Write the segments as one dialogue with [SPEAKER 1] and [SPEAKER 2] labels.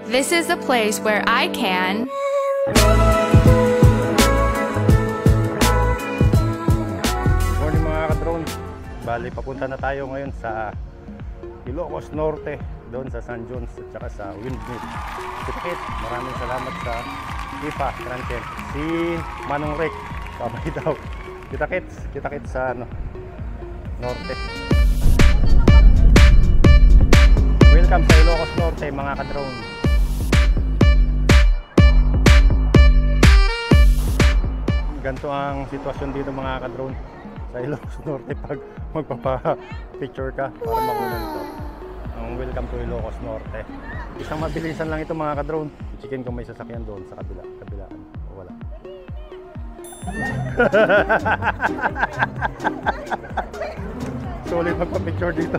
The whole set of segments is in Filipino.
[SPEAKER 1] This is a place where I can
[SPEAKER 2] Morning mga ka-drone. Bali, papunta na tayo ngayon sa Ilocos Norte, doon sa San Jones at saka sa Windmill. Kita-kit, maraming salamat sa IPA Transient. Si Manong Rick, babay daw. Kita-kit sa Norte. Welcome sa Ilocos Norte mga ka-drone. Ganito ang sitwasyon dito mga ka-drone sa Ilocos Norte pag magpapa-picture ka para makuha nito. Ang welcome to Ilocos Norte. Isang mabilisan lang ito mga ka-drone. Chicken kung may sasakyan doon sa kabilaan. O wala. Solid magpa-picture dito.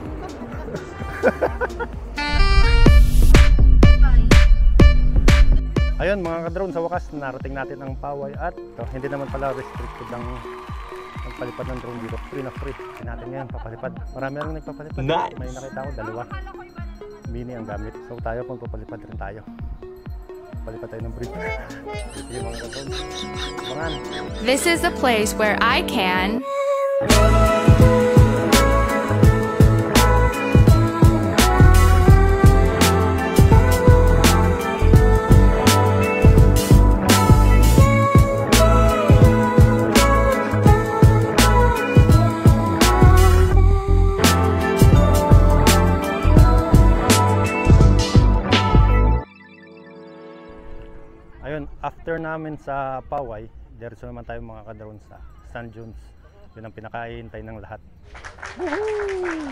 [SPEAKER 2] Ayun mga ka-drone, sa wakas narating natin ang Paway at hindi naman pala restricted ang pagpalipad ng drone dito. Free na free. Hindi natin ngayon papalipad. Marami rin nagpapalipad. Nice. May nakita ko, 2. Mini ang gamit. So tayo pang papalipad rin tayo. Palipad tayo ng bridge. Dito yung mga ka-drone. Abangan.
[SPEAKER 1] This is a place where I can
[SPEAKER 2] Ayun, after namin sa Paway, diretso naman tayo mga ka-drone sa San Jones. Yun ang pinakaihintay ng lahat. Woohoo!